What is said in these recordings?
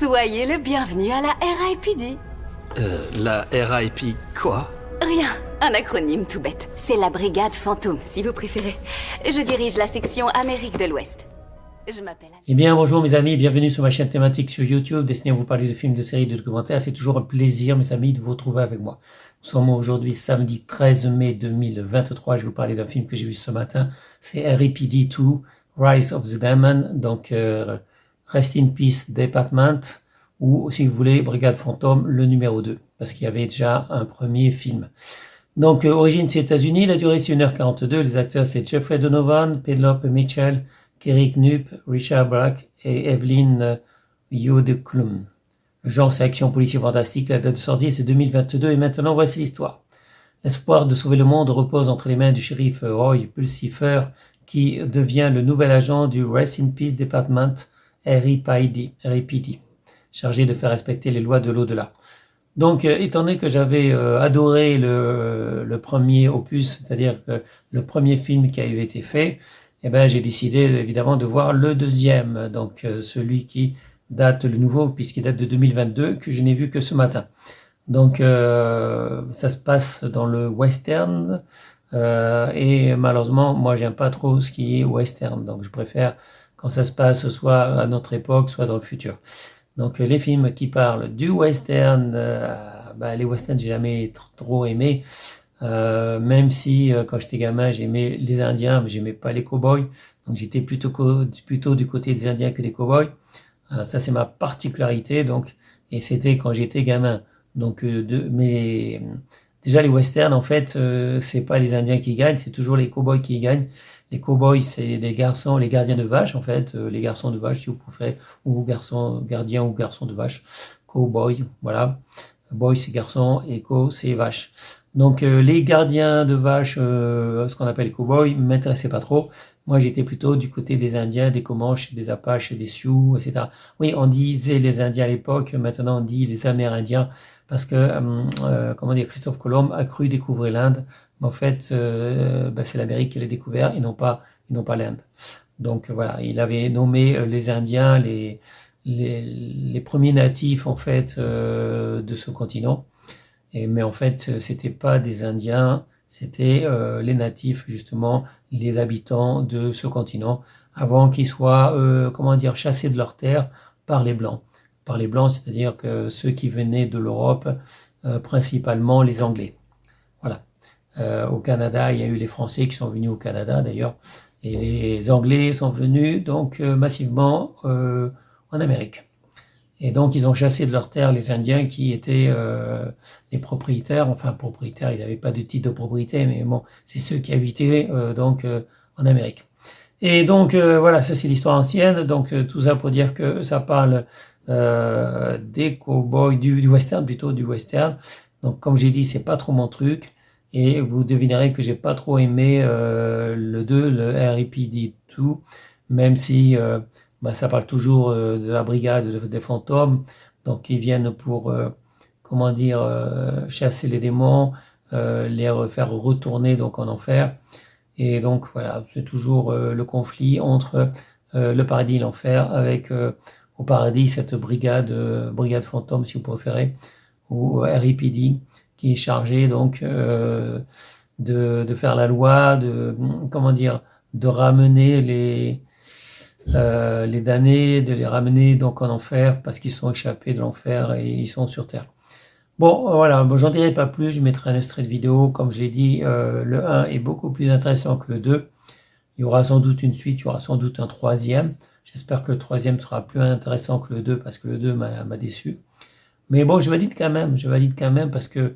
Soyez le bienvenu à la RIPD. La RIP quoi? Rien, un acronyme tout bête. C'est la brigade fantôme, si vous préférez. Je dirige la section Amérique de l'Ouest. Je m'appelle Anne. Eh bien, bonjour mes amis, bienvenue sur ma chaîne thématique sur YouTube, destinée à vous parler de films, de séries, de documentaires. C'est toujours un plaisir, mes amis, de vous retrouver avec moi. Nous sommes aujourd'hui samedi 13 mai 2023. Je vais vous parler d'un film que j'ai vu ce matin. C'est RIPD 2, Rise of the Demon. Donc, Rest in Peace Department, ou si vous voulez, Brigade Fantôme, le numéro 2, parce qu'il y avait déjà un premier film. Donc, origine, c'est États-Unis. La durée, c'est 1h42. Les acteurs, c'est Jeffrey Donovan, Penelope Mitchell, Kerry Knupp, Richard Brack et Evelyn Yodeklum. Le genre, c'est action policier fantastique. La date de sortie, c'est 2022. Et maintenant, voici l'histoire. L'espoir de sauver le monde repose entre les mains du shérif Roy Pulsifer, qui devient le nouvel agent du Rest in Peace Department, RIPD, chargé de faire respecter les lois de l'au-delà. Donc, étant donné que j'avais adoré le premier opus, c'est-à-dire que le premier film qui avait été fait, eh ben, j'ai décidé évidemment de voir le deuxième, donc celui qui date, le nouveau, puisqu'il date de 2022, que je n'ai vu que ce matin. Donc, ça se passe dans le western, et malheureusement, moi, j'aime pas trop ce qui est western, donc je préfère quand ça se passe soit à notre époque, soit dans le futur. Donc, les films qui parlent du western, les westerns, j'ai jamais trop aimé. Même si quand j'étais gamin j'aimais les Indiens, mais j'aimais pas les cow-boys, donc j'étais plutôt du côté des Indiens que des cow-boys. Ça c'est ma particularité, donc, et c'était quand j'étais gamin. Donc mais déjà les westerns en fait, c'est pas les Indiens qui gagnent, c'est toujours les cow-boys qui gagnent. Les cow-boys c'est les garçons, les gardiens de vaches en fait, les garçons de vache si vous préférez, ou gardiens ou garçons de vache, cow-boy, voilà. Boy c'est garçon et cow c'est vache. Donc les gardiens de vaches, ce qu'on appelle les cow-boys, ne m'intéressaient pas trop. Moi j'étais plutôt du côté des Indiens, des Comanches, des Apaches, des Sioux, etc. Oui, on disait les Indiens à l'époque, maintenant on dit les Amérindiens, parce que, comment dire, Christophe Colomb a cru découvrir l'Inde, mais en fait c'est l'Amérique qui l'a découvert et non pas l'Inde. Donc voilà, il avait nommé les Indiens les premiers natifs en fait de ce continent. Mais en fait, c'était pas des Indiens, c'était les natifs, justement, les habitants de ce continent, avant qu'ils soient, chassés de leur terre par les Blancs. Par les Blancs, c'est-à-dire que ceux qui venaient de l'Europe, principalement les Anglais. Voilà. Au Canada, il y a eu les Français qui sont venus au Canada, d'ailleurs, et les Anglais sont venus, donc, massivement en Amérique. Et donc, ils ont chassé de leur terre les Indiens qui étaient les propriétaires. Enfin, propriétaires, ils n'avaient pas de titre de propriété, mais bon, c'est ceux qui habitaient en Amérique. Et donc, voilà, ça c'est l'histoire ancienne. Donc, tout ça pour dire que ça parle des cow-boys, du western, plutôt du western. Donc, comme j'ai dit, c'est pas trop mon truc. Et vous devinerez que j'ai pas trop aimé le 2, le RIPD 2, même si... ça parle toujours de la brigade des fantômes, donc ils viennent pour, chasser les démons, les faire retourner donc en enfer. Et donc voilà, c'est toujours le conflit entre le paradis et l'enfer, avec au paradis cette brigade fantôme si vous préférez, ou RIPD, qui est chargée donc de faire la loi, de ramener les damnés, de les ramener donc en enfer parce qu'ils sont échappés de l'enfer et ils sont sur terre. Bon, voilà, j'en dirai pas plus, je mettrai un extrait de vidéo. Comme je l'ai dit, le 1 est beaucoup plus intéressant que le 2. Il y aura sans doute une suite, il y aura sans doute un troisième. J'espère que le troisième sera plus intéressant que le 2 parce que le 2 m'a déçu. Mais bon, je valide quand même parce que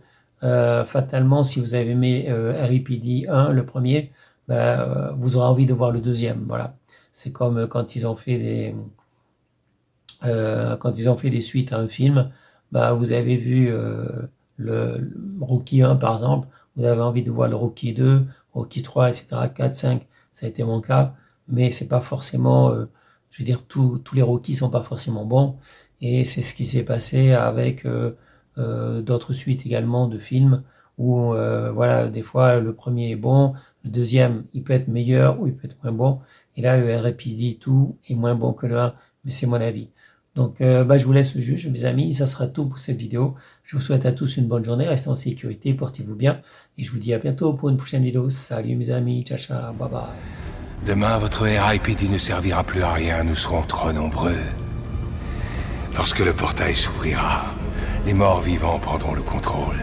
fatalement, si vous avez aimé RIPD 1, le premier, vous aurez envie de voir le deuxième, voilà. C'est comme quand ils ont fait des suites à un film, vous avez vu le Rocky 1 par exemple, vous avez envie de voir le Rocky 2, Rocky 3, etc., 4, 5, ça a été mon cas, mais c'est pas forcément, je veux dire, tous les Rocky sont pas forcément bons, et c'est ce qui s'est passé avec d'autres suites également de films, où des fois le premier est bon, le deuxième il peut être meilleur ou il peut être moins bon. Et là, le RIPD 2 est moins bon que le 1, mais c'est mon avis. Donc, je vous laisse le juge, mes amis. Ça sera tout pour cette vidéo. Je vous souhaite à tous une bonne journée. Restez en sécurité, portez-vous bien. Et je vous dis à bientôt pour une prochaine vidéo. Salut mes amis, ciao ciao, bye bye. Demain, votre RIPD ne servira plus à rien, nous serons trop nombreux. Lorsque le portail s'ouvrira, les morts vivants prendront le contrôle.